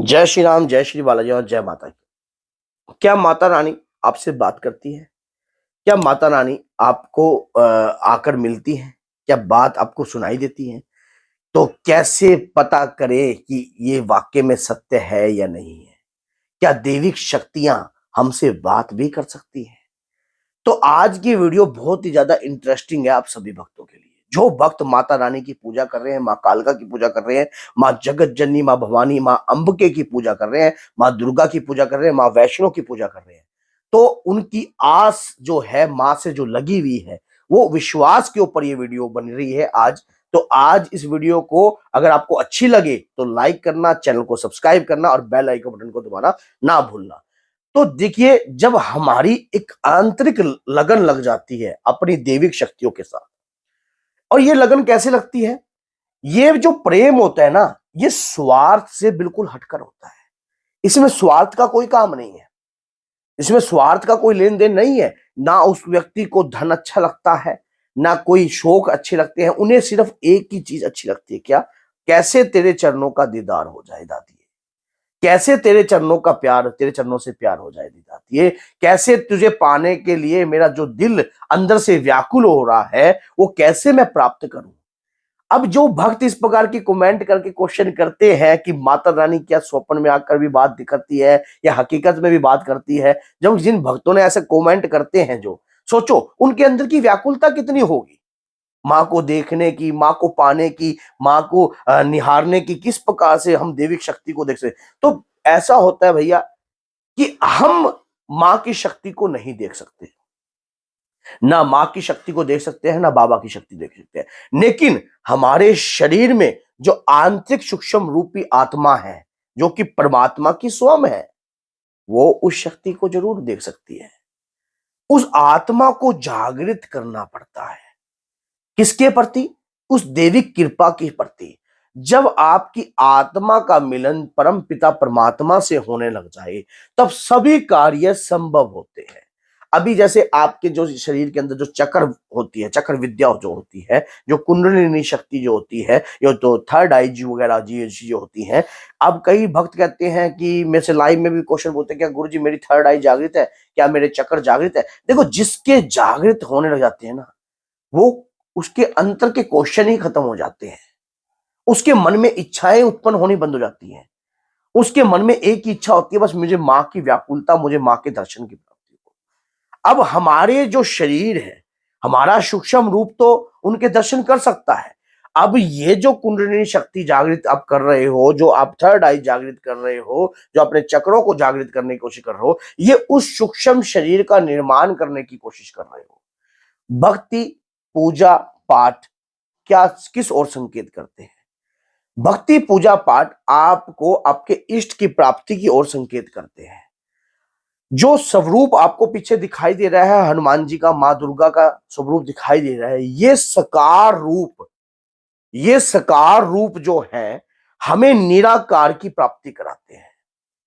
जय श्री राम, जय श्री बालाजी और जय माता की। क्या माता रानी आपसे बात करती है? क्या माता रानी आपको आकर मिलती है? क्या बात आपको सुनाई देती है? तो कैसे पता करें कि ये वाकई में सत्य है या नहीं है? क्या दैविक शक्तियां हमसे बात भी कर सकती हैं? तो आज की वीडियो बहुत ही ज्यादा इंटरेस्टिंग है आप सभी भक्तों के लिए। जो भक्त माता रानी की पूजा कर रहे हैं, माँ कालका की पूजा कर रहे हैं, माँ जगत जननी, माँ भवानी, माँ अंबिके की पूजा कर रहे हैं, माँ दुर्गा की पूजा कर रहे हैं, माँ वैष्णो की पूजा कर रहे हैं, तो उनकी आस जो है माँ से जो लगी हुई है, वो विश्वास के ऊपर ये वीडियो बन रही है आज। तो आज इस वीडियो को अगर आपको अच्छी लगे तो लाइक करना, चैनल को सब्सक्राइब करना और बेल आइकन बटन को दबाना ना भूलना। तो देखिए, जब हमारी एक आंतरिक लगन लग जाती है अपनी दैविक शक्तियों के साथ, और ये लगन कैसे लगती है? ये जो प्रेम होता है ना, ये स्वार्थ से बिल्कुल हटकर होता है। इसमें स्वार्थ का कोई काम नहीं है, इसमें स्वार्थ का कोई लेन देन नहीं है। ना उस व्यक्ति को धन अच्छा लगता है, ना कोई शौक अच्छे लगते हैं। उन्हें सिर्फ एक ही चीज अच्छी लगती है, क्या? कैसे तेरे चरणों का दीदार हो जाए दादी, कैसे तेरे चरणों का प्यार, तेरे चरणों से प्यार हो जाए दादी, ये कैसे तुझे पाने के लिए मेरा जो दिल अंदर से व्याकुल हो रहा है, वो कैसे मैं प्राप्त करूं। अब जो भक्त इस प्रकार की कमेंट करके क्वेश्चन करते हैं कि माता रानी क्या स्वप्न में आकर भी बात दिखाती है या हकीकत में भी बात करती है, जब जिन भक्तों ने ऐसे कमेंट करते हैं, जो सोचो उनके अंदर की व्याकुलता कितनी होगी, माँ को देखने की, माँ को पाने की, माँ को निहारने की, किस प्रकार से हम देविक शक्ति को देख सकते। तो ऐसा होता है भैया कि हम माँ की शक्ति को नहीं देख सकते, ना माँ की शक्ति को देख सकते हैं, ना बाबा की शक्ति देख सकते हैं, लेकिन हमारे शरीर में जो आंतरिक सूक्ष्म रूपी आत्मा है, जो कि परमात्मा की स्वयं है, वो उस शक्ति को जरूर देख सकती है। उस आत्मा को जागृत करना पड़ता है। किसके प्रति? उस देविक कृपा के प्रति। जब आपकी आत्मा का मिलन परम पिता परमात्मा से होने लग जाए, तब सभी कार्य संभव होते हैं। अभी जैसे आपके जो शरीर के अंदर जो चक्र होती है, चक्र विद्या जो होती है, जो कुंडलिनी शक्ति जो होती है, यो तो थर्ड आई जी वगैरह जी जो होती है। अब कई भक्त कहते हैं कि मेरे से लाइव में भी क्वेश्चन बोलते हैं, क्या गुरु जी मेरी थर्ड आई जागृत है, क्या मेरे चक्र जागृत है? देखो, जिसके जागृत होने लग जाते हैं ना, वो उसके अंतर के क्वेश्चन ही खत्म हो जाते हैं। उसके मन में इच्छाएं उत्पन्न होनी बंद हो जाती हैं। उसके मन में एक ही इच्छा होती है, बस मुझे माँ की व्याकुलता, मुझे माँ के दर्शन की प्राप्ति हो। अब हमारे जो शरीर है, हमारा सूक्ष्म रूप तो उनके दर्शन कर सकता है। अब ये जो कुंडलिनी शक्ति जागृत आप कर रहे हो, जो आप थर्ड आई जागृत कर रहे हो, जो अपने चक्रों को जागृत करने की कोशिश कर रहे हो, ये उस सूक्ष्म शरीर का निर्माण करने की कोशिश कर रहे हो। भक्ति, पूजा, पाठ क्या किस ओर संकेत करते हैं? भक्ति, पूजा, पाठ आपको आपके इष्ट की प्राप्ति की ओर संकेत करते हैं। जो स्वरूप आपको पीछे दिखाई दे रहा है, हनुमान जी का, माँ दुर्गा का स्वरूप दिखाई दे रहा है, ये साकार रूप जो है, हमें निराकार की प्राप्ति कराते हैं।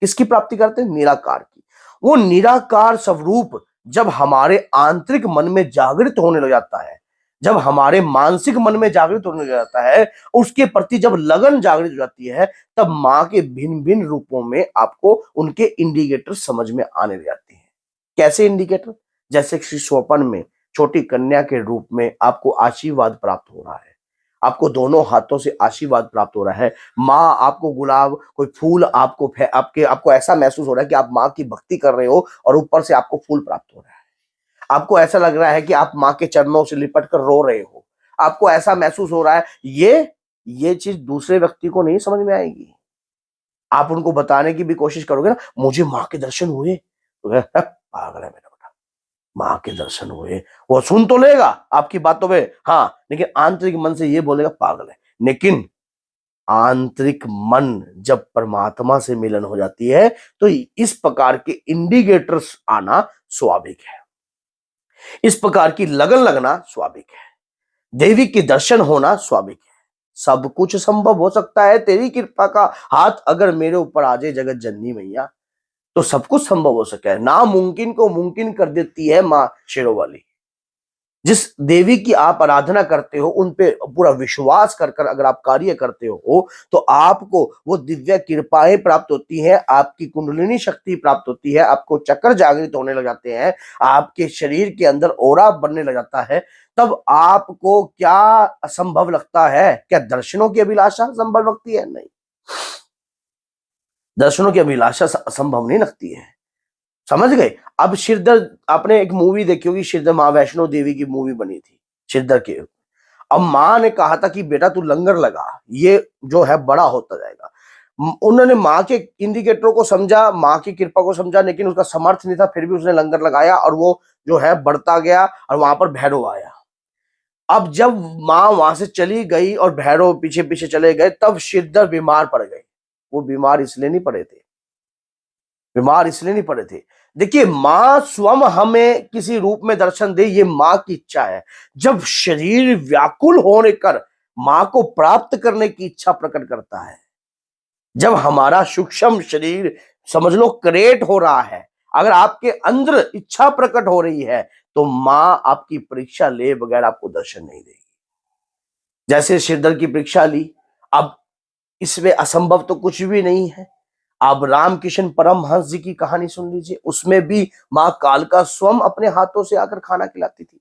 किसकी प्राप्ति करते हैं? निराकार की। वो निराकार स्वरूप जब हमारे आंतरिक मन में जागृत होने लग जाता है, जब हमारे मानसिक मन में जागृत होने लग जाता है, उसके प्रति जब लगन जागृत हो जाती है, तब माँ के भिन्न भिन्न रूपों में आपको उनके इंडिकेटर समझ में आने लग जाते हैं। कैसे इंडिकेटर? जैसे श्री स्वपन में छोटी कन्या के रूप में आपको आशीर्वाद प्राप्त हो रहा है, आपको दोनों हाथों से आशीर्वाद प्राप्त हो रहा है। माँ आपको गुलाब, कोई फूल आपको ऐसा महसूस हो रहा है कि आप माँ की भक्ति कर रहे हो, और ऊपर से आपको फूल प्राप्त हो रहा है। आपको ऐसा लग रहा है कि आप माँ के चरणों से लिपट कर रो रहे हो, आपको ऐसा महसूस हो रहा है। ये चीज दूसरे व्यक्ति को नहीं समझ में आएगी। आप उनको बताने की भी कोशिश करोगे ना, मुझे माँ के दर्शन हुए, तो पागल है मेरा बेटा, माँ के दर्शन हुए। वो सुन तो लेगा आपकी बातों में, हाँ, लेकिन आंतरिक मन से ये बोलेगा पागल है। लेकिन आंतरिक मन जब परमात्मा से मिलन हो जाती है, तो इस प्रकार के इंडिकेटर्स आना स्वाभाविक है, इस प्रकार की लगन लगना स्वाभाविक है, देवी के दर्शन होना स्वाभाविक है। सब कुछ संभव हो सकता है, तेरी कृपा का हाथ अगर मेरे ऊपर आ जाए जगत जननी मैया, तो सब कुछ संभव हो सके। नामुमकिन को मुमकिन कर देती है माँ शेरों वाली। जिस देवी की आप आराधना करते हो उन पे पूरा विश्वास कर कर अगर आप कार्य करते हो तो आपको वो दिव्य कृपाएं प्राप्त होती हैं, आपकी कुंडलिनी शक्ति प्राप्त होती है, आपको चक्र जागृत होने लग जाते हैं, आपके शरीर के अंदर ओरा बनने लग जाता है। तब आपको क्या असंभव लगता है? क्या दर्शनों की अभिलाषा असंभव लगती है? नहीं, दर्शनों की अभिलाषा असंभव नहीं लगती है। समझ गए? अब शिरदर, आपने एक मूवी देखी होगी शिरदर, माँ वैष्णो देवी की मूवी बनी थी शिरदर के। अब माँ ने कहा था कि बेटा तू लंगर लगा, ये जो है बड़ा होता जाएगा। उन्होंने माँ के इंडिकेटरों को समझा, माँ की कृपा को समझा, लेकिन उसका समर्थ नहीं था, फिर भी उसने लंगर लगाया और वो जो है बढ़ता गया और वहां पर भैरव आया। अब जब माँ वहां से चली गई और भैरव पीछे पीछे चले गए, तब शिरदर बीमार पड़ गए। वो बीमार इसलिए नहीं पड़े थे, बीमार इसलिए नहीं पड़े थे। देखिए, मां स्वयं हमें किसी रूप में दर्शन दे, ये मां की इच्छा है। जब शरीर व्याकुल होने कर मां को प्राप्त करने की इच्छा प्रकट करता है, जब हमारा सूक्ष्म शरीर समझ लो क्रिएट हो रहा है, अगर आपके अंदर इच्छा प्रकट हो रही है, तो मां आपकी परीक्षा ले बगैर आपको दर्शन नहीं देगी। जैसे सिरदर की परीक्षा ली। अब इसमें असंभव तो कुछ भी नहीं है। आप रामकृष्ण परमहंस जी की कहानी सुन लीजिए, उसमें भी माँ कालिका स्वयं अपने हाथों से आकर खाना खिलाती थी।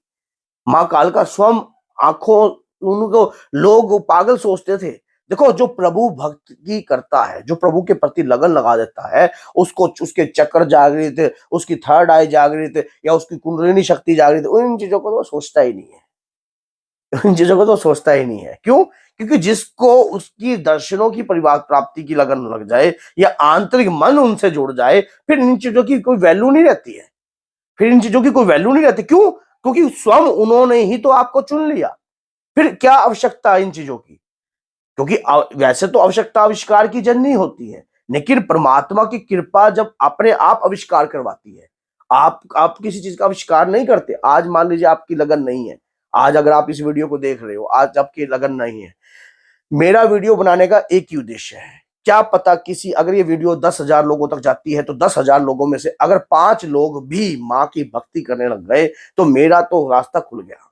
माँ कालिका स्वयं, आंखों, उनको लोग पागल सोचते थे। देखो, जो प्रभु भक्ति करता है, जो प्रभु के प्रति लगन लगा देता है, उसको उसके चक्र जागृत, उसकी थर्ड आई जागृत या उसकी कुंडलिनी शक्ति जागृत, उन चीजों को तो सोचता ही नहीं है। इन चीजों को तो सोचता ही नहीं है। क्यों? क्योंकि जिसको उसकी दर्शनों की परिवार प्राप्ति की लगन लग जाए या आंतरिक मन उनसे जुड़ जाए, फिर इन चीजों की कोई वैल्यू नहीं रहती है। फिर इन चीजों की कोई वैल्यू नहीं रहती। क्यों? क्योंकि स्वयं उन्होंने ही तो आपको चुन लिया। फिर क्या आवश्यकता है इन चीजों की? क्योंकि वैसे तो आवश्यकता आविष्कार की जननी होती है, लेकिन परमात्मा की कृपा जब अपने आप आविष्कार करवाती है। आप किसी चीज का आविष्कार नहीं करते। आज मान लीजिए आपकी लगन नहीं है, आज अगर आप इस वीडियो को देख रहे हो, आज आपकी लगन नहीं है, मेरा वीडियो बनाने का एक ही उद्देश्य है। क्या पता किसी, अगर ये वीडियो 10,000 लोगों तक जाती है तो 10,000 लोगों में से अगर 5 लोग भी माँ की भक्ति करने लग गए तो मेरा तो रास्ता खुल गया।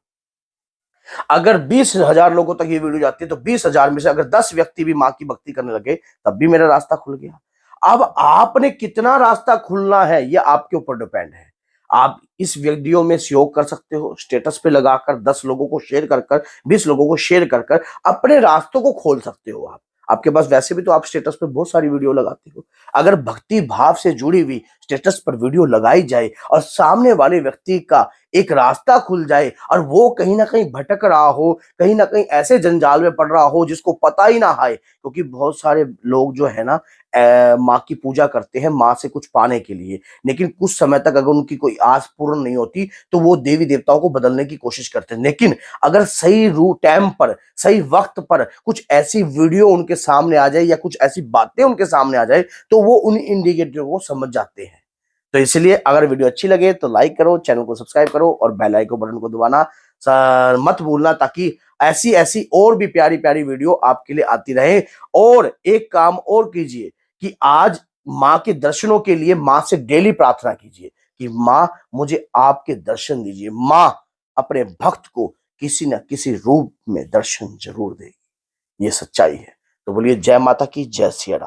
अगर 20,000 लोगों तक ये वीडियो जाती है तो 20,000 में से अगर 10 व्यक्ति भी माँ की भक्ति करने लगे, तब भी मेरा रास्ता खुल गया। अब आपने कितना रास्ता खुलना है, ये आपके ऊपर डिपेंड है। आप इस वीडियो में सहयोग कर सकते हो, स्टेटस पे लगाकर 10 लोगों को शेयर कर कर, 20 लोगों को शेयर कर कर अपने रास्तों को खोल सकते हो आप। आपके पास वैसे भी तो आप स्टेटस पे बहुत सारी वीडियो लगाते हो। अगर भक्ति भाव से जुड़ी हुई स्टेटस पर वीडियो लगाई जाए और सामने वाले व्यक्ति का एक रास्ता खुल जाए और वो कहीं ना कहीं भटक रहा हो, कहीं ना कहीं ऐसे जंजाल में पड़ रहा हो जिसको पता ही ना है, क्योंकि बहुत सारे लोग जो है ना माँ की पूजा करते हैं माँ से कुछ पाने के लिए, लेकिन कुछ समय तक अगर उनकी कोई आस पूर्ण नहीं होती तो वो देवी देवताओं को बदलने की कोशिश करते हैं। लेकिन अगर सही रू टाइम पर, सही वक्त पर कुछ ऐसी वीडियो उनके सामने आ जाए या कुछ ऐसी बातें उनके सामने आ जाए, तो वो उन इंडिकेटर को समझ जाते हैं। तो इसलिए अगर वीडियो अच्छी लगे तो लाइक करो, चैनल को सब्सक्राइब करो और बेल आइकन बटन को दबाना मत भूलना, ताकि ऐसी ऐसी और भी प्यारी प्यारी वीडियो आपके लिए आती रहे। और एक काम और कीजिए कि आज माँ के दर्शनों के लिए माँ से डेली प्रार्थना कीजिए कि माँ मुझे आपके दर्शन दीजिए। माँ अपने भक्त को किसी न किसी रूप में दर्शन जरूर देगी, ये सच्चाई है। तो बोलिए जय माता की, जय सिया राम।